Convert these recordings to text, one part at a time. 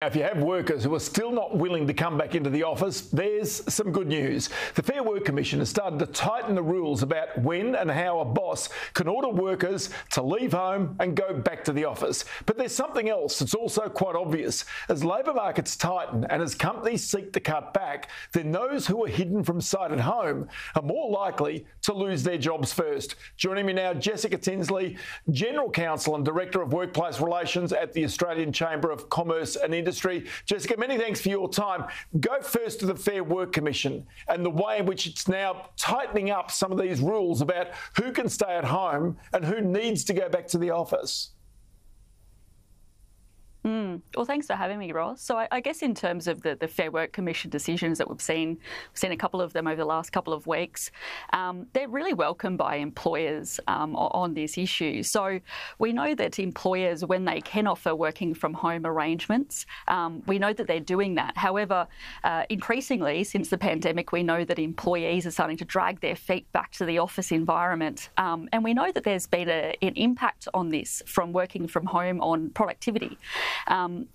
If you have workers who are still not willing to come back into the office, there's some good news. The Fair Work Commission has started to tighten the rules about when and how a boss can order workers to leave home and go back to the office. But there's something else that's also quite obvious. As labour markets tighten and as companies seek to cut back, then those who are hidden from sight at home are more likely to lose their jobs first. Joining me now, Jessica Tinsley, General Counsel and Director of Workplace Relations at the Australian Chamber of Commerce and Industry. Jessica, many thanks for your time. Go first to the Fair Work Commission and the way in which it's now tightening up some of these rules about who can stay at home and who needs to go back to the office. Well, thanks for having me, Ross. So I guess in terms of the Fair Work Commission decisions that we've seen a couple of them over the last couple of weeks, they're really welcomed by employers on this issue. So we know that employers, when they can offer working from home arrangements, we know that they're doing that. However, increasingly since the pandemic, we know that employees are starting to drag their feet back to the office environment. And we know that there's been an impact on this from working from home on productivity. And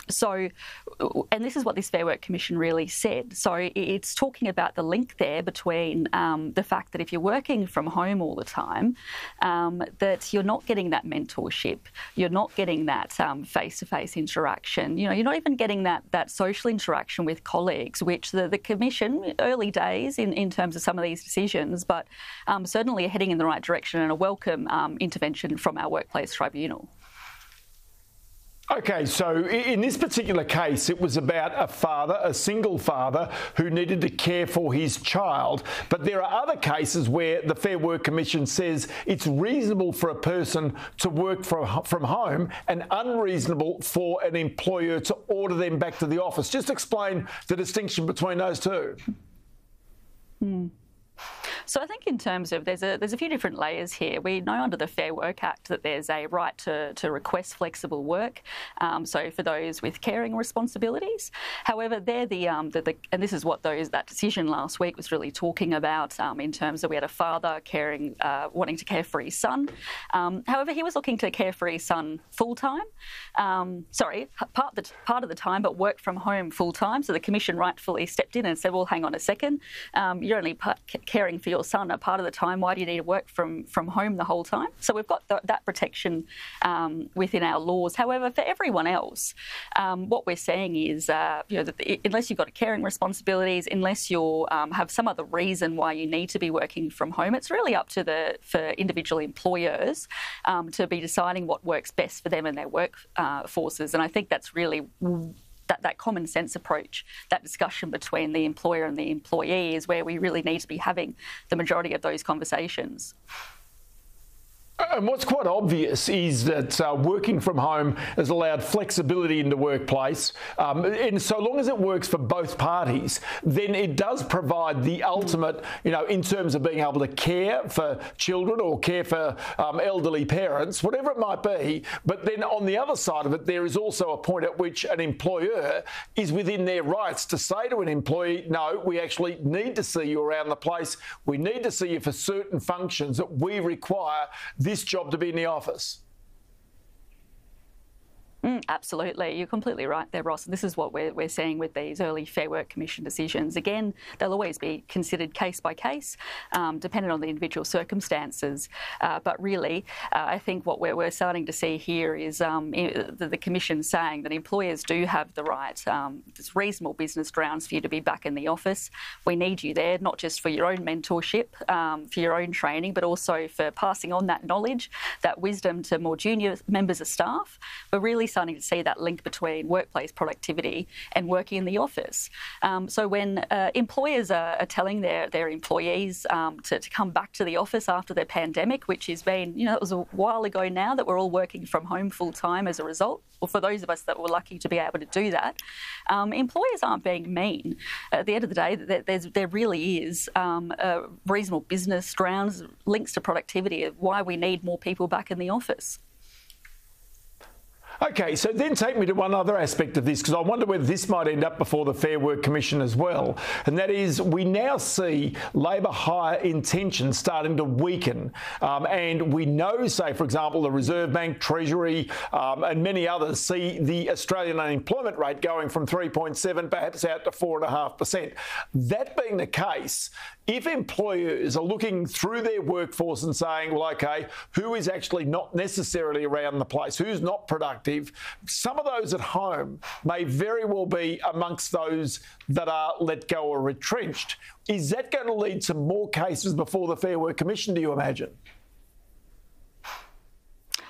this is what this Fair Work Commission really said. So it's talking about the link there between the fact that if you're working from home all the time, that you're not getting that mentorship, you're not getting that face-to-face interaction, you're not even getting that social interaction with colleagues, which the Commission, early days in terms of some of these decisions, but certainly are heading in the right direction and a welcome intervention from our workplace tribunal. OK, so in this particular case, it was about a single father who needed to care for his child. But there are other cases where the Fair Work Commission says it's reasonable for a person to work from home and unreasonable for an employer to order them back to the office. Just explain the distinction between those two. So I think in terms of there's a few different layers here. We know under the Fair Work Act that there's a right to request flexible work. So for those with caring responsibilities, however, they're and this is what that decision last week was really talking about in terms of we had a father wanting to care for his son. However, he was looking to care for his son full time. Part of the time, but work from home full time. So the Commission rightfully stepped in and said, well, hang on a second, you're only caring for your son a part of the time. Why do you need to work from home the whole time? So we've got that protection within our laws. However, for everyone else, what we're saying is, that unless you've got caring responsibilities, unless you have some other reason why you need to be working from home, it's really up to for individual employers to be deciding what works best for them and their work forces. And I think that's really that common sense approach, that discussion between the employer and the employee is where we really need to be having the majority of those conversations. And what's quite obvious is that working from home has allowed flexibility in the workplace. And so long as it works for both parties, then it does provide the ultimate, in terms of being able to care for children or care for elderly parents, whatever it might be. But then on the other side of it, there is also a point at which an employer is within their rights to say to an employee, no, we actually need to see you around the place. We need to see you for certain functions that we require this job to be in the office. Absolutely. You're completely right there, Ross. This is what we're seeing with these early Fair Work Commission decisions. Again, they'll always be considered case by case, depending on the individual circumstances. But really, I think what we're starting to see here is the Commission saying that employers do have the right, there's reasonable business grounds for you to be back in the office. We need you there, not just for your own mentorship, for your own training, but also for passing on that knowledge, that wisdom to more junior members of staff. We're really starting to see that link between workplace productivity and working in the office. So when employers are telling their employees to come back to the office after the pandemic, which has been, it was a while ago now that we're all working from home full time as a result, or for those of us that were lucky to be able to do that, employers aren't being mean. At the end of the day, there really is reasonable business grounds, links to productivity of why we need more people back in the office. Okay, so then take me to one other aspect of this, because I wonder whether this might end up before the Fair Work Commission as well, and that is we now see labour hire intentions starting to weaken, and we know, say, for example, the Reserve Bank, Treasury and many others see the Australian unemployment rate going from 3.7 perhaps out to 4.5%. That being the case, if employers are looking through their workforce and saying, well, OK, who is actually not necessarily around the place, who's not productive, some of those at home may very well be amongst those that are let go or retrenched. Is that going to lead to more cases before the Fair Work Commission, do you imagine?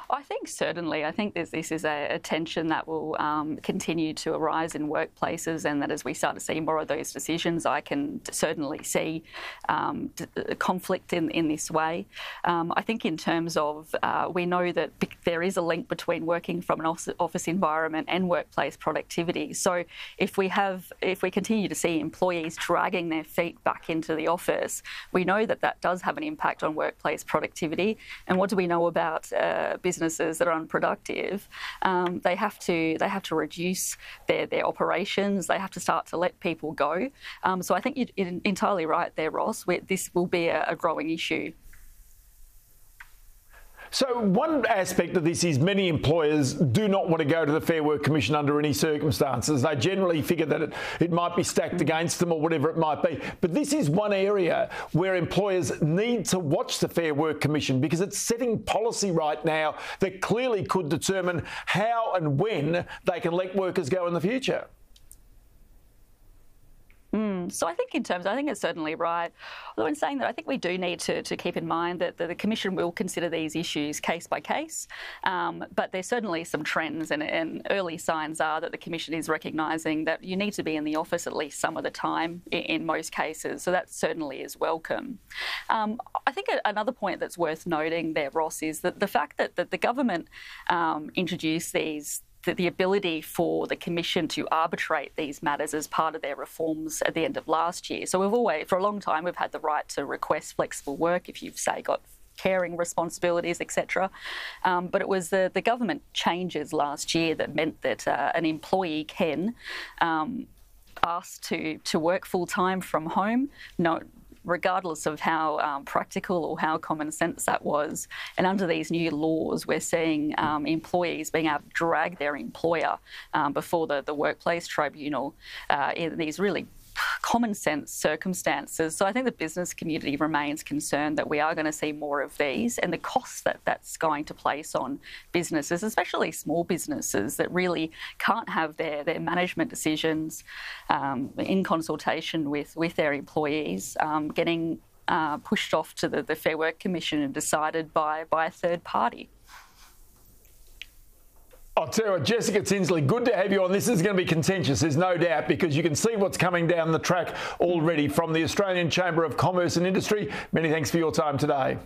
I think certainly. I think this is a tension that will continue to arise in workplaces, and that as we start to see more of those decisions, I can certainly see conflict in this way. I think in terms of we know that there is a link between working from an office environment and workplace productivity. So if we continue to see employees dragging their feet back into the office, we know that that does have an impact on workplace productivity. And what do we know about businesses that are unproductive? They have to reduce their operations. They have to start to let people go. So I think you're entirely right there, Ross. This will be a growing issue. So one aspect of this is many employers do not want to go to the Fair Work Commission under any circumstances. They generally figure that it might be stacked against them or whatever it might be. But this is one area where employers need to watch the Fair Work Commission, because it's setting policy right now that clearly could determine how and when they can let workers go in the future. So I think it's certainly right. Although in saying that, I think we do need to keep in mind that the Commission will consider these issues case by case, but there's certainly some trends, and early signs are that the Commission is recognising that you need to be in the office at least some of the time in most cases, so that certainly is welcome. I think another point that's worth noting there, Ross, is that the fact that the government introduced the ability for the Commission to arbitrate these matters as part of their reforms at the end of last year. So for a long time, we've had the right to request flexible work if you've, say, got caring responsibilities, etc. But it was the government changes last year that meant that an employee can ask to work full-time from home, regardless of how practical or how common sense that was. And under these new laws, we're seeing employees being able to drag their employer before the workplace tribunal in these really common sense circumstances. So I think the business community remains concerned that we are going to see more of these, and the costs that that's going to place on businesses, especially small businesses that really can't have their management decisions in consultation with their employees getting pushed off to the Fair Work Commission and decided by a third party. I'll tell you what, Jessica Tinsley, good to have you on. This is going to be contentious, there's no doubt, because you can see what's coming down the track already from the Australian Chamber of Commerce and Industry. Many thanks for your time today.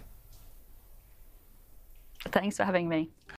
Thanks for having me.